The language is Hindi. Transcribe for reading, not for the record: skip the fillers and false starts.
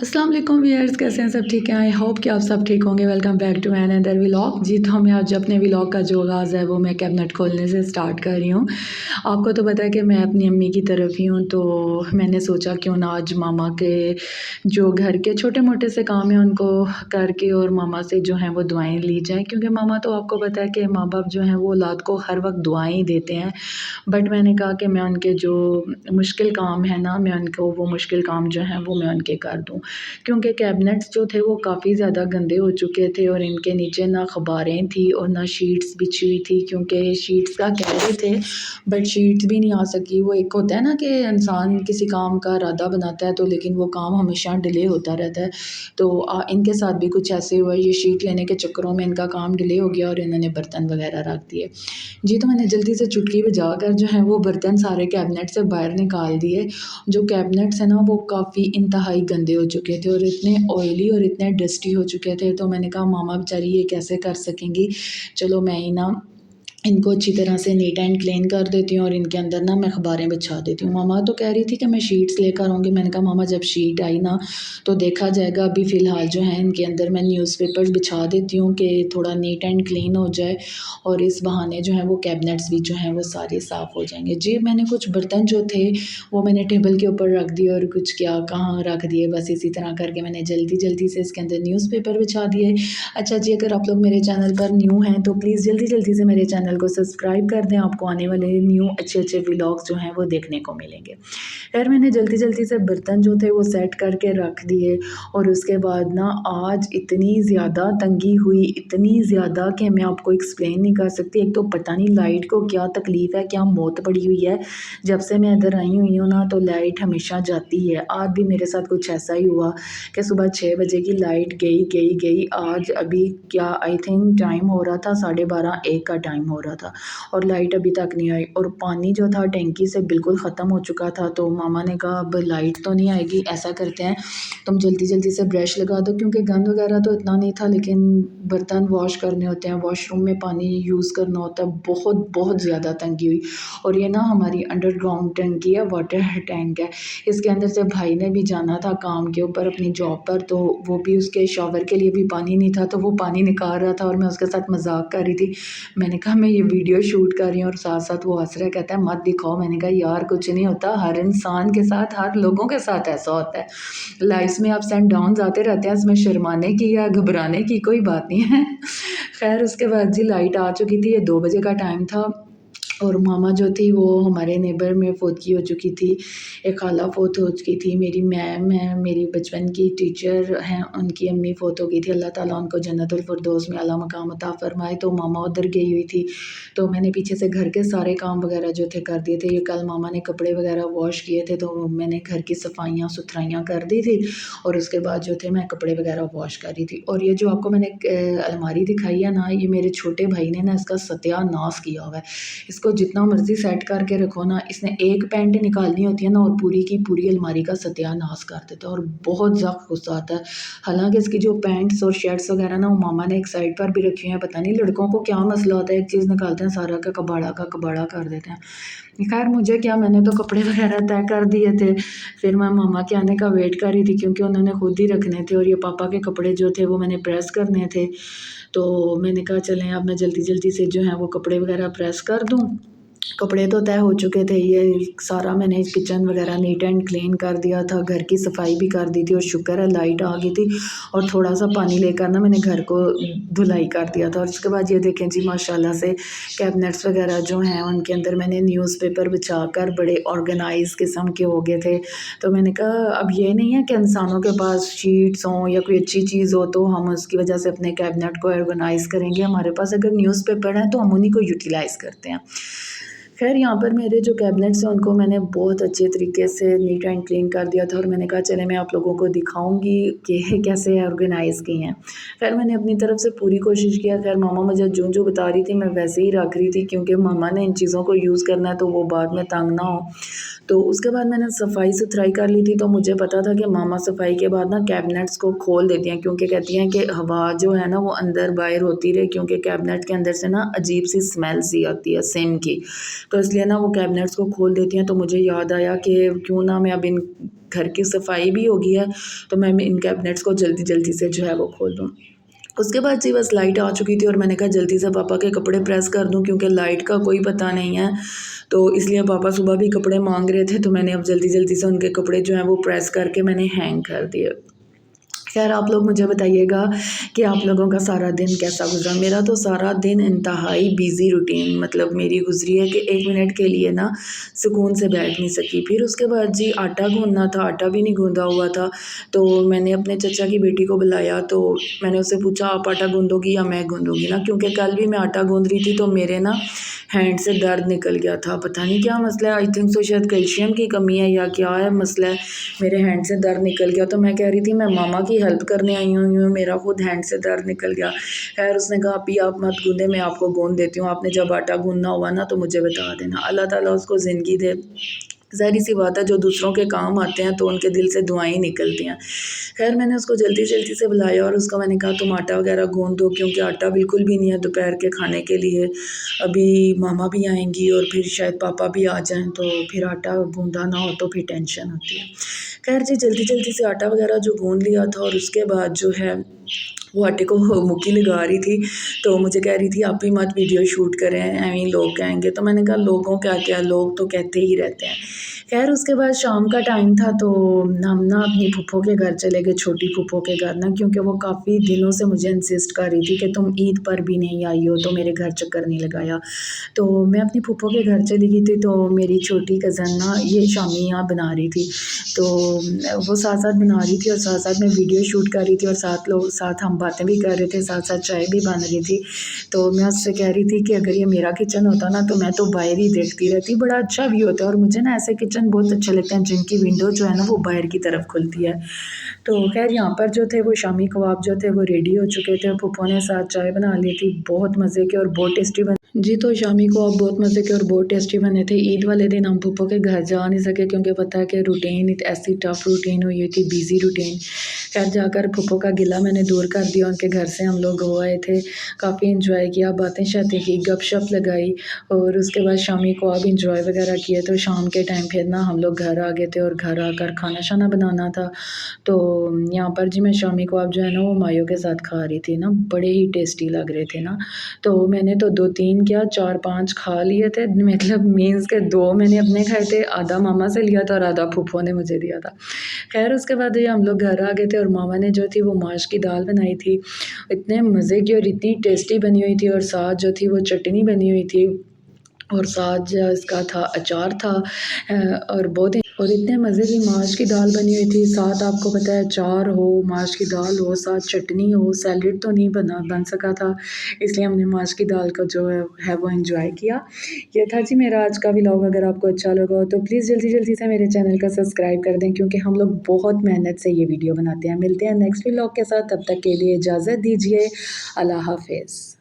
अस्सलाम वालेकुम व्यूअर्स, कैसे हैं सब? ठीक है, आई होप कि आप सब ठीक होंगे। Welcome back to another vlog. जी, तो मैं आज अपने व्लॉग का जो आगाज़ है वो मैं कैबिनेट खोलने से स्टार्ट कर रही हूँ। आपको तो पता है कि मैं अपनी अम्मी की तरफ ही हूँ, तो मैंने सोचा क्यों ना आज मामा के जो घर के छोटे मोटे से काम हैं उनको करके और मामा से जो हैं वो दुआएं ली जाएँ, क्योंकि मामा तो आपको पता है कि माँ बाप जो हैं वो औलाद को हर वक्त दुआएं ही देते हैं। बट मैंने कहा कि मैं उनके जो मुश्किल काम है ना, मैं उनको वो मुश्किल काम जो हैं वो मैं उनके कर दूँ, क्योंकि कैबिनेट्स जो थे वो काफ़ी ज़्यादा गंदे हो चुके थे और इनके नीचे ना अखबारें थी और ना शीट्स बिछी हुई थी, क्योंकि शीट्स का कह रहे थे बट शीट्स भी नहीं आ सकी। वो एक होता है ना कि इंसान किसी काम का इरादा बनाता है तो लेकिन वो काम हमेशा डिले होता रहता है। तो इनके साथ भी कुछ ऐसे हुआ, ये शीट लेने के चक्करों में इनका काम डिले हो गया और इन्होंने बर्तन वगैरह रख दिए। जी, तो मैंने जल्दी से चुटकी बजा कर जो है वो बर्तन सारे कैबिनेट से बाहर निकाल दिए। जो कैबिनेट्स हैं ना वो काफ़ी इंतहाई गंदे हो चुके थे और इतने ऑयली और इतने डस्टी हो चुके थे, तो मैंने कहा मामा बेचारी ये कैसे कर सकेंगी, चलो मैं ही ना इनको अच्छी तरह से नीट एंड क्लीन कर देती हूँ और इनके अंदर ना मैं अखबारें बिछा देती हूँ। मामा तो कह रही थी कि मैं शीट्स लेकर आऊँगी। मैंने कहा मामा जब शीट आई ना तो देखा जाएगा, अभी फ़िलहाल जो है इनके अंदर मैं न्यूज़पेपर्स बिछा देती हूँ कि थोड़ा नीट एंड क्लीन हो जाए और इस बहाने जो है वो कैबिनेट्स भी जो हैं वो सारे साफ़ हो जाएंगे। जी, मैंने कुछ बर्तन जो थे वो मैंने टेबल के ऊपर रख दिए और कुछ क्या कहाँ रख दिए, बस इसी तरह करके मैंने जल्दी जल्दी से इसके अंदर न्यूज़पेपर बिछा दिए। अच्छा जी, अगर आप लोग मेरे चैनल पर न्यू हैं तो प्लीज़ जल्दी जल्दी से मेरे चैनल को सब्सक्राइब कर दें, आपको आने वाले न्यू अच्छे अच्छे व्लॉग्स जो हैं वो देखने को मिलेंगे। खैर मैंने जल्दी जल्दी से बर्तन जो थे वो सेट करके रख दिए और उसके बाद ना आज इतनी ज़्यादा तंगी हुई, इतनी ज़्यादा कि मैं आपको एक्सप्लेन नहीं कर सकती। एक तो पता नहीं लाइट को क्या तकलीफ़ है, क्या मौत पड़ी हुई है। जब से मैं इधर आई हुई हूँ ना तो लाइट हमेशा जाती है। आज भी मेरे साथ कुछ ऐसा ही हुआ कि सुबह 6 बजे की लाइट गई गई गई। आज अभी क्या आई थिंक टाइम हो रहा था 12:30 1 का टाइम हो रहा था और लाइट अभी तक नहीं आई और पानी जो था टैंकी से बिल्कुल ख़त्म हो चुका था। तो मामा ने कहा अब लाइट तो नहीं आएगी, ऐसा करते हैं तुम जल्दी जल्दी से ब्रश लगा दो, क्योंकि गंद वगैरह तो इतना नहीं था लेकिन बर्तन वॉश करने होते हैं, वॉशरूम में पानी यूज़ करना होता है। बहुत बहुत ज़्यादा तंगी हुई और ये ना हमारी अंडरग्राउंड टंकी है, वाटर टैंक है। इसके अंदर से भाई ने भी जाना था काम के ऊपर अपनी जॉब पर, तो वो भी उसके शॉवर के लिए भी पानी नहीं था, तो वो पानी निकाल रहा था और मैं उसके साथ मजाक कर रही थी। मैंने कहा मैं ये वीडियो शूट कर रही हूँ और साथ साथ वो हंस रहा है, कहता है मत दिखाओ। मैंने कहा यार कुछ नहीं होता, हर इंसान के साथ हर लोगों के साथ ऐसा होता है, लाइफ में अप्स एंड डाउन्स आते रहते हैं, इसमें शर्माने की या घबराने की कोई बात नहीं है। खैर उसके बाद जी लाइट आ चुकी थी, ये 2 बजे का टाइम था और मामा जो थी वो हमारे नेबर में फ़ौतगी हो चुकी थी। एक खाला फ़ौत हो चुकी थी, मेरी मैम है, मेरी बचपन की टीचर हैं, उनकी अम्मी फ़ौत हो गई थी। अल्लाह ताला उनको जन्नतुल फ़िरदौस में आला मकाम अता फ़रमाए। तो मामा उधर गई हुई थी, तो मैंने पीछे से घर के सारे काम वगैरह जो थे कर दिए थे। ये कल मामा ने कपड़े वगैरह वॉश किए थे तो मैंने घर की सफाइयाँ सुथराइयाँ कर दी थी और उसके बाद जो थे मैं कपड़े वगैरह वॉश कर रही थी। और ये जो आपको मैंने अलमारी दिखाई है ना, ये मेरे छोटे भाई ने ना इसका सत्यानाश किया हुआ है। इसको जितना मर्जी सेट करके रखो ना, इसने एक पैंट निकालनी होती है ना और पूरी की पूरी अलमारी का सत्यानाश कर देता है और बहुत ज़्यादा गुस्सा आता है। हालांकि इसकी जो पैंट्स और शर्ट्स वगैरह ना वो मामा ने एक साइड पर भी रखी हुई हैं, पता नहीं लड़कों को क्या मसला होता है, एक चीज़ निकालते हैं सारा का कबाड़ा कर देते हैं। खैर मुझे क्या, मैंने तो कपड़े वगैरह तय कर दिए थे। फिर मैं मामा के आने का वेट कर रही थी क्योंकि उन्होंने खुद ही रखने थे और ये पापा के कपड़े जो थे वो मैंने प्रेस करने थे। तो मैंने कहा चलें अब मैं जल्दी जल्दी से जो है वो कपड़े वगैरह प्रेस कर दूँ। कपड़े तो तय हो चुके थे, ये सारा मैंने किचन वगैरह नीट एंड क्लीन कर दिया था, घर की सफाई भी कर दी थी और शुक्र है लाइट आ गई थी और थोड़ा सा पानी लेकर ना मैंने घर को धुलाई कर दिया था। और उसके बाद ये देखें जी माशाल्लाह से कैबिनेट्स वगैरह जो हैं उनके अंदर मैंने न्यूज़पेपर बिछा कर बड़े ऑर्गेनाइज किस्म के हो गए थे। तो मैंने कहा अब ये नहीं है कि इंसानों के पास शीट्स हों या कोई अच्छी चीज़ हो तो हम उसकी वजह से अपने कैबिनेट को ऑर्गेनाइज़ करेंगे, हमारे पास अगर न्यूज़पेपर है तो हम उन्हीं को यूटिलाइज़ करते हैं। खैर यहाँ पर मेरे जो कैबिनेट्स हैं उनको मैंने बहुत अच्छे तरीके से नीट एंड क्लीन कर दिया था और मैंने कहा चले मैं आप लोगों को दिखाऊंगी कि कैसे ऑर्गेनाइज़ की हैं। खैर मैंने अपनी तरफ से पूरी कोशिश किया। खैर मामा मुझे जो जो बता रही थी मैं वैसे ही रख रही थी, क्योंकि मामा ने इन चीज़ों को यूज़ करना है तो वो बाद में तंग ना हो। तो उसके बाद मैंने सफाई सुथराई कर ली थी, तो मुझे पता था कि मामा सफाई के बाद ना कैबिनेट्स को खोल देती हैं, क्योंकि कहती हैं कि हवा जो है ना वो अंदर बाहर होती रहे, क्योंकि कैबिनेट के अंदर से ना अजीब सी स्मेल सी आती है सिम की। तो इसलिए ना वो कैबिनेट्स को खोल देती हैं। तो मुझे याद आया कि क्यों ना मैं अब इन घर की सफाई भी हो गई है तो मैं इन कैबिनेट्स को जल्दी जल्दी से जो है वो खोल दूँ। उसके बाद जी बस लाइट आ चुकी थी और मैंने कहा जल्दी से पापा के कपड़े प्रेस कर दूं क्योंकि लाइट का कोई पता नहीं है। तो इसलिए पापा सुबह भी कपड़े मांग रहे थे तो मैंने अब जल्दी जल्दी से उनके कपड़े जो हैं वो प्रेस करके मैंने हैंग कर दिए। खैर आप लोग मुझे बताइएगा कि आप लोगों का सारा दिन कैसा गुजरा। मेरा तो सारा दिन इंतहाई बिज़ी रूटीन मतलब मेरी गुजरी है कि 1 मिनट के लिए ना सुकून से बैठ नहीं सकी। फिर उसके बाद जी आटा गूँदना था, आटा भी नहीं गूँधा हुआ था। तो मैंने अपने चचा की बेटी को बुलाया तो मैंने उससे पूछा आप आटा गूँधोगी या मैं गूँधूँगी ना, क्योंकि कल भी मैं आटा गूँध रही थी तो मेरे ना हैंड से दर्द निकल गया था। पता नहीं क्या मसला है, आई थिंक सो शायद कैल्शियम की कमी है या क्या है मसला है, मेरे हैंड से दर्द निकल गया। तो मैं कह रही थी मैं मामा की हेल्प करने आई हूँ, मेरा खुद हैंड से दर्द निकल गया। खैर उसने कहा अभी आप मत गूंदे, मैं आपको गूंद देती हूँ, आपने जब आटा गूंदना हुआ ना तो मुझे बता देना। अल्लाह ताला उसको ज़िंदगी दे। ज़ाहिर सी बात है जो दूसरों के काम आते हैं तो उनके दिल से दुआएं निकलती हैं। खैर मैंने उसको जल्दी जल्दी से बुलाया और उसको मैंने कहा तुम आटा वगैरह गूंद दो क्योंकि आटा बिल्कुल भी नहीं है दोपहर के खाने के लिए। अभी मामा भी आएंगी और फिर शायद पापा भी आ जाएं तो फिर आटा गूंदा ना हो तो फिर टेंशन होती है। खैर जी जल्दी जल्दी से आटा वगैरह जो गूंद लिया था और उसके बाद जो है वो आटे को मुक्की लगा रही थी। तो मुझे कह रही थी आप भी मत वीडियो शूट करें, ऐਵੇਂ लोग कहेंगे। तो मैंने कहा लोगों क्या क्या, लोग तो कहते ही रहते हैं। खैर उसके बाद शाम का टाइम था तो हम ना अपनी फूफो के घर चले गए, छोटी फूफो के घर ना, क्योंकि वो काफ़ी दिनों से मुझे इंसिस्ट कर रही थी कि तुम ईद पर भी नहीं आई हो तो मेरे घर चक्कर नहीं लगाया। तो मैं अपनी फूफो के घर चली गई थी तो मेरी छोटी कज़न ना ये शामी यहाँ बना रही थी। तो वो साथ साथ बना रही थी और साथ साथ मैं वीडियो शूट कर रही थी और साथ हम बातें भी कर रहे थे, साथ साथ चाय भी बन रही थी। तो मैं उससे कह रही थी कि अगर ये मेरा किचन होता ना तो मैं तो बाहर ही देखती रहती, बड़ा अच्छा व्यू होता है। और मुझे ना ऐसे किचन बहुत अच्छे लगते हैं जिनकी विंडो जो है ना वो बाहर की तरफ खुलती है। तो खैर यहाँ पर जो थे वो शामी कबाब जो थे वो रेडी हो चुके थे। फूफो ने साथ चाय बना ली थी, बहुत मज़े के और बहुत टेस्टी बन जी। तो शामी कबाब बहुत मज़े के और बहुत टेस्टी बने थे। ईद वाले दिन हम फूफो के घर जा नहीं सके क्योंकि पता है कि रूटीन ऐसी टफ रूटीन हुई थी, बिज़ी रूटीन। खैर जाकर फूफो का गिला मैंने दूर कर दिया। उनके घर से हम लोग हो आए थे, काफ़ी इंजॉय किया, बातें शातें की, गपशप लगाई और उसके बाद शामी को अब इंजॉय वगैरह किए। तो शाम के टाइम फिर ना हम लोग घर आ गए थे और घर आकर खाना शाना बनाना था। तो यहाँ पर जी मैं शामी कबाब जो है ना वो मायो के साथ खा रही थी ना, बड़े ही टेस्टी लग रहे थे ना। तो मैंने तो 2-3 क्या 4-5 खा लिए थे, मतलब मीन्स के 2 मैंने अपने खाए थे, आधा मामा से लिया था और आधा फूफो ने मुझे दिया था। खैर उसके बाद ये हम लोग घर आ गए थे और मामा ने जो थी वो माश की दाल बनाई थी, इतने मज़े की और इतनी टेस्टी बनी हुई थी और साथ जो थी वो चटनी बनी हुई थी और साथ जो इसका था अचार था। और बहुत और इतने मज़े की माश की दाल बनी हुई थी। साथ आपको पता है अचार हो, माश की दाल हो, साथ चटनी हो, सैलेड तो नहीं बन सका था, इसलिए हमने माश की दाल का जो है वो एंजॉय किया। ये था जी मेरा आज का व्लॉग। अगर आपको अच्छा लगा हो तो प्लीज़ जल्दी जल्दी से मेरे चैनल का सब्सक्राइब कर दें क्योंकि हम लोग बहुत मेहनत से ये वीडियो बनाते हैं। मिलते हैं नेक्स्ट व्लॉग के साथ, तब तक के लिए इजाज़त दीजिए। अल्लाह हाफिज़।